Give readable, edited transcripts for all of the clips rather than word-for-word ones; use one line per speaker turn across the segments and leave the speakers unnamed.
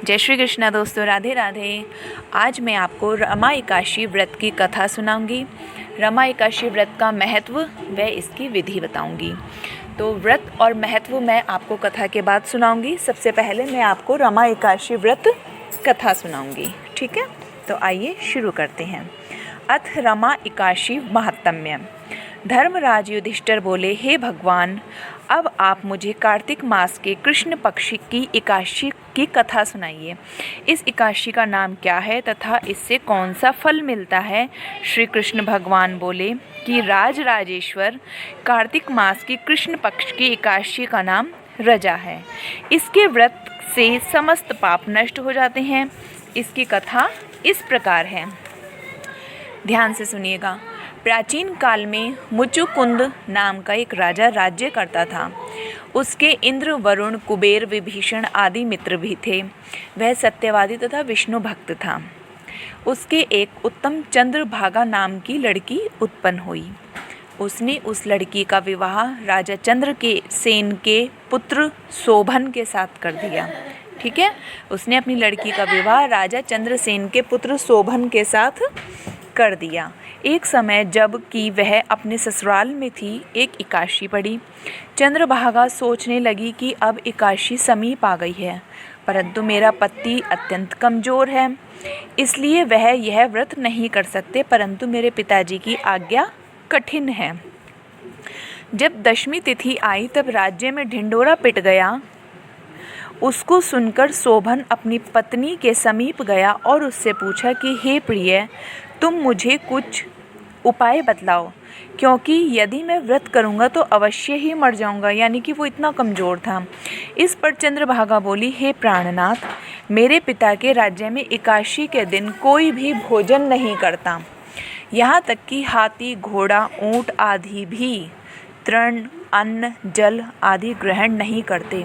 जय श्री कृष्णा दोस्तों, राधे राधे। आज मैं आपको रमा एकादशी व्रत की कथा सुनाऊंगी। रमा एकादशी व्रत का महत्व व इसकी विधि बताऊंगी। तो व्रत और महत्व मैं आपको कथा के बाद सुनाऊंगी। सबसे पहले मैं आपको रमा एकादशी व्रत कथा सुनाऊंगी, ठीक है। तो आइए शुरू करते हैं। अथ रमा एकादशी महात्म्य। धर्मराज युधिष्ठिर बोले, हे भगवान, अब आप मुझे कार्तिक मास के कृष्ण पक्ष की एकादशी की कथा सुनाइए। इस एकादशी का नाम क्या है तथा इससे कौन सा फल मिलता है। श्री कृष्ण भगवान बोले कि राजराजेश्वर, कार्तिक मास की कृष्ण पक्ष की एकादशी का नाम रजा है। इसके व्रत से समस्त पाप नष्ट हो जाते हैं। इसकी कथा इस प्रकार है, ध्यान से सुनिएगा। प्राचीन काल में मुचुकुंद नाम का एक राजा राज्य करता था। उसके इंद्र, वरुण, कुबेर, विभीषण आदि मित्र भी थे। वह सत्यवादी तथा विष्णु भक्त था। उसके एक उत्तम चंद्रभागा नाम की लड़की उत्पन्न हुई। उसने उस लड़की का विवाह राजा चंद्र के सेन के पुत्र शोभन के साथ कर दिया, ठीक है। उसने अपनी लड़की का विवाह राजा चंद्रसेन के पुत्र शोभन के साथ कर दिया। एक समय जब कि वह अपने ससुराल में थी, एक एकादशी पड़ी। चंद्रभागा सोचने लगी कि अब एकादशी समीप आ गई है, परंतु मेरा पति अत्यंत कमज़ोर है, इसलिए वह यह व्रत नहीं कर सकते, परंतु मेरे पिताजी की आज्ञा कठिन है। जब दशमी तिथि आई तब राज्य में ढिंढोरा पिट गया। उसको सुनकर शोभन अपनी पत्नी के समीप गया और उससे पूछा कि हे प्रिय, तुम मुझे कुछ उपाय बतलाओ, क्योंकि यदि मैं व्रत करूंगा तो अवश्य ही मर जाऊंगा। यानी कि वो इतना कमज़ोर था। इस पर चंद्रभागा बोली, हे प्राणनाथ, मेरे पिता के राज्य में एकादशी के दिन कोई भी भोजन नहीं करता। यहाँ तक कि हाथी, घोड़ा, ऊँट आदि भी तृण, अन्न, जल आदि ग्रहण नहीं करते।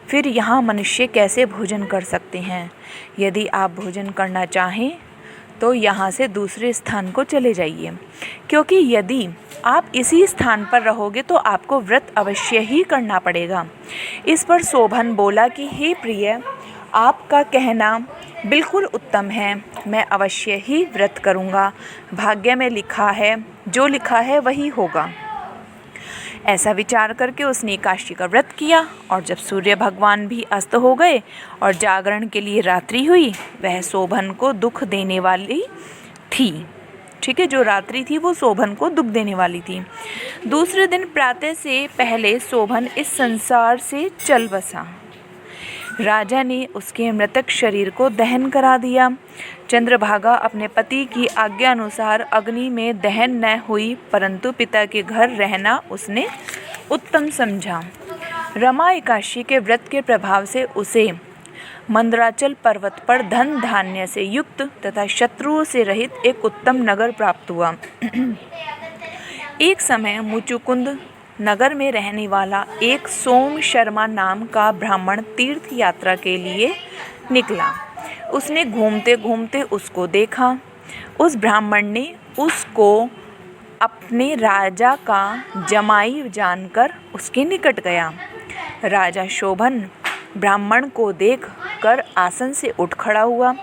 फिर यहाँ मनुष्य कैसे भोजन कर सकते हैं। यदि आप भोजन करना चाहें तो यहाँ से दूसरे स्थान को चले जाइए, क्योंकि यदि आप इसी स्थान पर रहोगे तो आपको व्रत अवश्य ही करना पड़ेगा। इस पर शोभन बोला कि हे प्रिय, आपका कहना बिल्कुल उत्तम है, मैं अवश्य ही व्रत करूँगा। भाग्य में लिखा है, जो लिखा है वही होगा। ऐसा विचार करके उसने एकादशी का व्रत किया, और जब सूर्य भगवान भी अस्त हो गए और जागरण के लिए रात्रि हुई, वह शोभन को दुख देने वाली थी, ठीक है। जो रात्रि थी वो शोभन को दुख देने वाली थी। दूसरे दिन प्रातः से पहले शोभन इस संसार से चल बसा। राजा ने उसके मृतक शरीर को दहन करा दिया। चंद्रभागा अपने पति की आज्ञा अनुसार अग्नि में दहन न हुई, परंतु पिता के घर रहना उसने उत्तम समझा। रमा एकादशी के व्रत के प्रभाव से उसे मंदराचल पर्वत पर धन धान्य से युक्त तथा शत्रुओं से रहित एक उत्तम नगर प्राप्त हुआ। एक समय मुचुकुंद नगर में रहने वाला एक सोम शर्मा नाम का ब्राह्मण तीर्थ यात्रा के लिए निकला। उसने घूमते घूमते उसको देखा। उस ब्राह्मण ने उसको अपने राजा का जमाई जानकर उसके निकट गया। राजा शोभन ब्राह्मण को देख कर आसन से उठ खड़ा हुआ।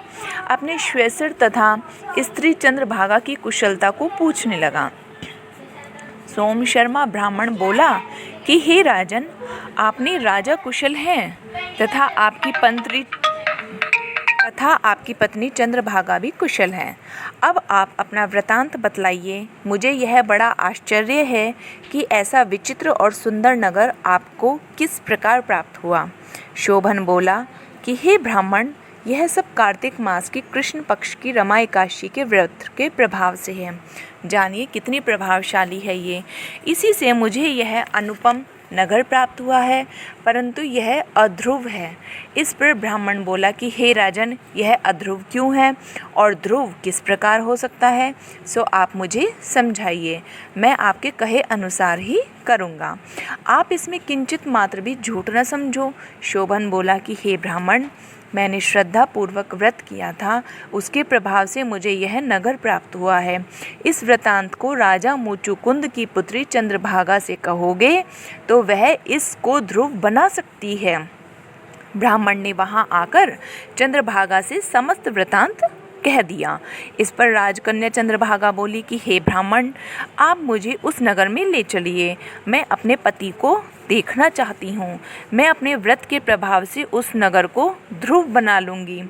अपने श्वेसर तथा स्त्री चंद्रभागा की कुशलता को पूछने लगा। सोम शर्मा ब्राह्मण बोला कि हे राजन, आपने राजा कुशल हैं तथा आपकी पत्नी चंद्रभागा भी कुशल हैं। अब आप अपना वृतांत बतलाइए। मुझे यह बड़ा आश्चर्य है कि ऐसा विचित्र और सुंदर नगर आपको किस प्रकार प्राप्त हुआ। शोभन बोला कि हे ब्राह्मण, यह सब कार्तिक मास की कृष्ण पक्ष की रमा एकादशी के व्रत के प्रभाव से है। जानिए कितनी प्रभावशाली है ये। इसी से मुझे यह अनुपम नगर प्राप्त हुआ है, परंतु यह अध्रुव है। इस पर ब्राह्मण बोला कि हे राजन, यह अध्रुव क्यों है और ध्रुव किस प्रकार हो सकता है, सो आप मुझे समझाइए। मैं आपके कहे अनुसार ही करूँगा। आप इसमें किंचित मात्र भी झूठ न समझो। शोभन बोला कि हे ब्राह्मण, मैंने श्रद्धा पूर्वक व्रत किया था, उसके प्रभाव से मुझे यह नगर प्राप्त हुआ है। इस वृतांत को राजा मुचुकुंद की पुत्री चंद्रभागा से कहोगे तो वह इसको ध्रुव बना सकती है। ब्राह्मण ने वहां आकर चंद्रभागा से समस्त वृतांत कह दिया। इस पर राजकन्या चंद्रभागा बोली कि हे ब्राह्मण, आप मुझे उस नगर में ले चलिए, मैं अपने पति को देखना चाहती हूँ। मैं अपने व्रत के प्रभाव से उस नगर को ध्रुव बना लूँगी।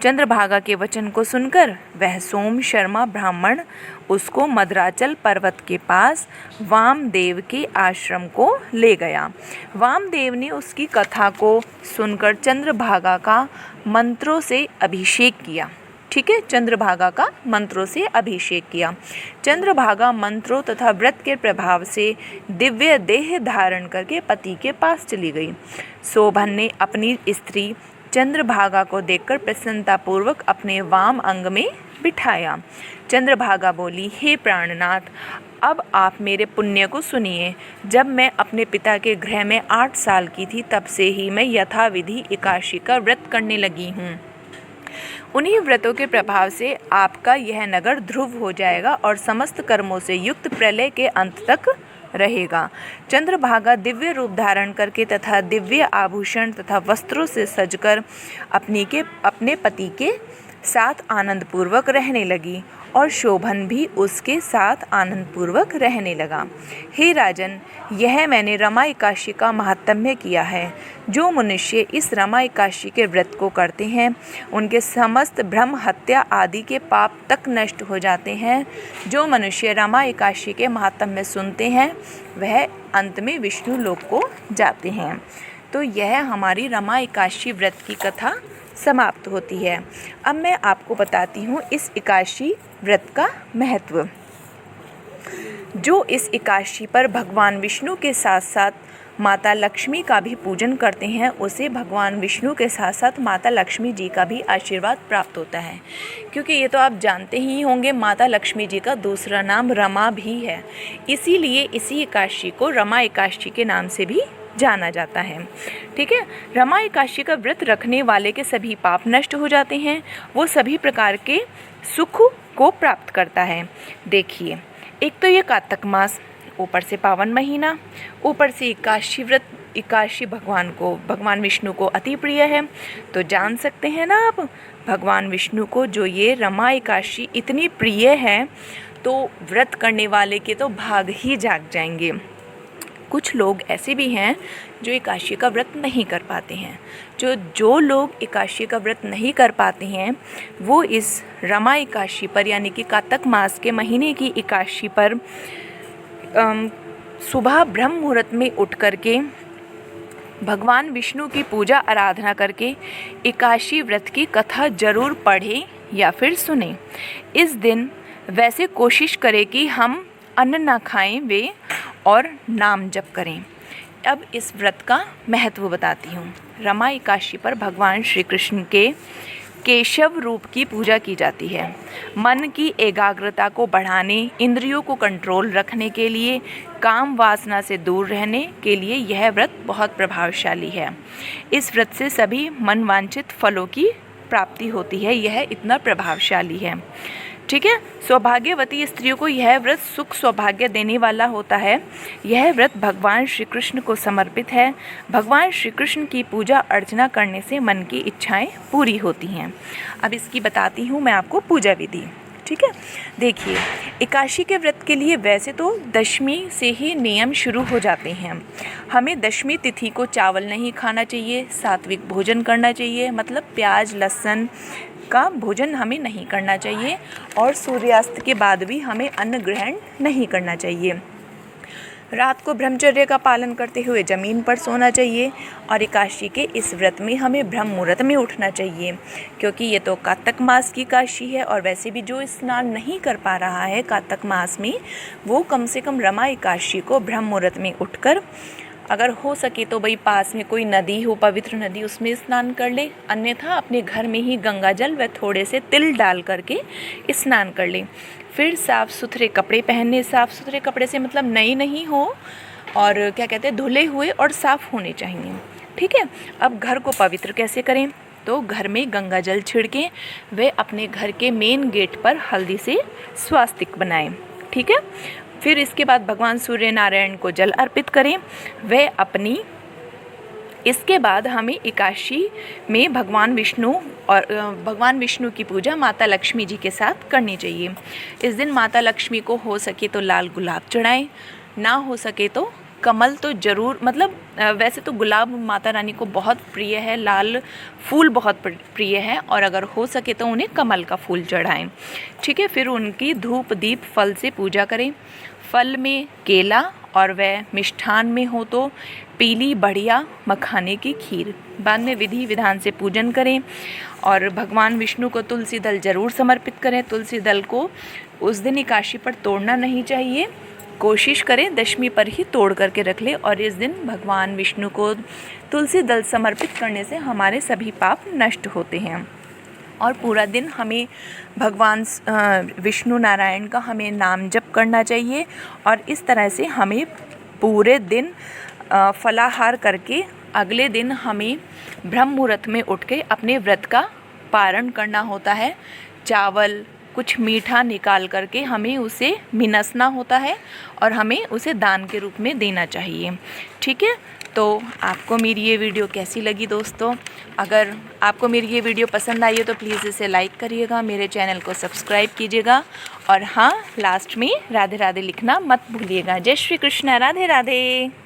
चंद्रभागा के वचन को सुनकर वह सोम शर्मा ब्राह्मण उसको मद्राचल पर्वत के पास वामदेव के आश्रम को ले गया। वामदेव ने उसकी कथा को सुनकर चंद्रभागा का मंत्रों से अभिषेक किया। ठीक है, चंद्रभागा का मंत्रों से अभिषेक किया। चंद्रभागा मंत्रों तथा व्रत के प्रभाव से दिव्य देह धारण करके पति के पास चली गई। शोभन ने अपनी स्त्री चंद्रभागा को देखकर प्रसन्नतापूर्वक अपने वाम अंग में बिठाया। चंद्रभागा बोली, हे प्राणनाथ, अब आप मेरे पुण्य को सुनिए। जब मैं अपने पिता के गृह में 8 साल की थी, तब से ही मैं यथाविधि एकादशी का व्रत करने लगी हूँ। उन्हीं व्रतों के प्रभाव से आपका यह नगर ध्रुव हो जाएगा और समस्त कर्मों से युक्त प्रलय के अंत तक रहेगा। चंद्रभागा दिव्य रूप धारण करके तथा दिव्य आभूषण तथा वस्त्रों से सजकर अपने पति के साथ आनंदपूर्वक रहने लगी और शोभन भी उसके साथ आनंदपूर्वक रहने लगा। हे राजन, यह मैंने रमा एकादशी का महात्म्य किया है। जो मनुष्य इस रमा एकादशी के व्रत को करते हैं, उनके समस्त भ्रम हत्या आदि के पाप तक नष्ट हो जाते हैं। जो मनुष्य रमा एकादशी के महात्म्य सुनते हैं, वह अंत में विष्णु लोक को जाते हैं। तो यह हमारी रमा एकादशी व्रत की कथा समाप्त होती है। अब मैं आपको बताती हूँ इस एकादशी व्रत का महत्व। जो इस एकादशी पर भगवान विष्णु के साथ साथ माता लक्ष्मी का भी पूजन करते हैं, उसे भगवान विष्णु के साथ साथ माता लक्ष्मी जी का भी आशीर्वाद प्राप्त होता है। क्योंकि ये तो आप जानते ही होंगे, माता लक्ष्मी जी का दूसरा नाम रमा भी है। इसीलिए इसी एकादशी को रमा एकादशी के नाम से भी जाना जाता है। ठीक है, रमा एकादशी का व्रत रखने वाले के सभी पाप नष्ट हो जाते हैं। वो सभी प्रकार के सुख को प्राप्त करता है। देखिए, एक तो ये कार्तिक मास, ऊपर से पावन महीना, ऊपर से एकादशी व्रत। एकादशी भगवान विष्णु को अति प्रिय है। तो जान सकते हैं ना आप, भगवान विष्णु को जो ये रमा एकादशी इतनी प्रिय है, तो व्रत करने वाले के तो भाग ही जाग जाएंगे। कुछ लोग ऐसे भी हैं जो एकादशी का व्रत नहीं कर पाते हैं। जो लोग एकादशी का व्रत नहीं कर पाते हैं, वो इस रमा एकादशी पर यानी कि कार्तिक मास के महीने की एकादशी पर सुबह ब्रह्म मुहूर्त में उठ करके भगवान विष्णु की पूजा आराधना करके एकादशी व्रत की कथा जरूर पढ़ें या फिर सुने। इस दिन वैसे कोशिश करें कि हम अन्न ना खाएं वे और नाम जप करें। अब इस व्रत का महत्व बताती हूँ। रमा एकादशी पर भगवान श्री कृष्ण के केशव रूप की पूजा की जाती है। मन की एकाग्रता को बढ़ाने, इंद्रियों को कंट्रोल रखने के लिए, काम वासना से दूर रहने के लिए यह व्रत बहुत प्रभावशाली है। इस व्रत से सभी मनवांछित फलों की प्राप्ति होती है। यह इतना प्रभावशाली है। ठीक है, सौभाग्यवती स्त्रियों को यह व्रत सुख सौभाग्य देने वाला होता है। यह व्रत भगवान श्री कृष्ण को समर्पित है। भगवान श्री कृष्ण की पूजा अर्चना करने से मन की इच्छाएं पूरी होती हैं। अब इसकी बताती हूँ मैं आपको पूजा विधि। ठीक है, देखिए, एकादशी के व्रत के लिए वैसे तो दशमी से ही नियम शुरू हो जाते हैं। हमें दशमी तिथि को चावल नहीं खाना चाहिए, सात्विक भोजन करना चाहिए, मतलब प्याज लहसुन का भोजन हमें नहीं करना चाहिए, और सूर्यास्त के बाद भी हमें अन्न ग्रहण नहीं करना चाहिए। रात को ब्रह्मचर्य का पालन करते हुए ज़मीन पर सोना चाहिए, और एकादशी के इस व्रत में हमें ब्रह्म मुहूर्त में उठना चाहिए, क्योंकि ये तो कार्तिक मास की एकादशी है। और वैसे भी जो स्नान नहीं कर पा रहा है कार्तिक मास में, वो कम से कम रमा एकादशी को ब्रह्म मुहूर्त में उठकर, अगर हो सके तो भाई पास में कोई नदी हो, पवित्र नदी, उसमें स्नान कर ले, अन्यथा अपने घर में ही गंगा जल व थोड़े से तिल डाल करके स्नान कर ले। फिर साफ़ सुथरे कपड़े पहनने, साफ़ सुथरे कपड़े से मतलब नए नहीं हो और क्या कहते हैं, धुले हुए और साफ़ होने चाहिए। ठीक है, अब घर को पवित्र कैसे करें, तो घर में गंगा जल छिड़कें वे अपने घर के मेन गेट पर हल्दी से स्वास्तिक बनाएं। ठीक है, फिर इसके बाद भगवान सूर्य नारायण को जल अर्पित करें। वे अपनी इसके बाद हमें एकादशी में भगवान विष्णु की पूजा माता लक्ष्मी जी के साथ करनी चाहिए। इस दिन माता लक्ष्मी को हो सके तो लाल गुलाब चढ़ाएं, ना हो सके तो कमल तो ज़रूर, मतलब वैसे तो गुलाब माता रानी को बहुत प्रिय है, लाल फूल बहुत प्रिय है, और अगर हो सके तो उन्हें कमल का फूल चढ़ाएं। ठीक है, फिर उनकी धूप दीप फल से पूजा करें। फल में केला और वह मिष्ठान में हो तो पीली बढ़िया मखाने की खीर। बाद में विधि विधान से पूजन करें और भगवान विष्णु को तुलसी दल ज़रूर समर्पित करें। तुलसी दल को उस दिन एकादशी पर तोड़ना नहीं चाहिए, कोशिश करें दशमी पर ही तोड़ करके रख ले। और इस दिन भगवान विष्णु को तुलसी दल समर्पित करने से हमारे सभी पाप नष्ट होते हैं। और पूरा दिन हमें भगवान विष्णु नारायण का हमें नाम जप करना चाहिए। और इस तरह से हमें पूरे दिन फलाहार करके अगले दिन हमें ब्रह्म मुहूर्त में उठ के अपने व्रत का पारण करना होता है। चावल कुछ मीठा निकाल करके हमें उसे मिनसना होता है और हमें उसे दान के रूप में देना चाहिए। ठीक है, तो आपको मेरी ये वीडियो कैसी लगी दोस्तों? अगर आपको मेरी ये वीडियो पसंद आई है तो प्लीज़ इसे लाइक करिएगा, मेरे चैनल को सब्सक्राइब कीजिएगा, और हाँ, लास्ट में राधे राधे लिखना मत भूलिएगा। जय श्री कृष्ण, राधे राधे।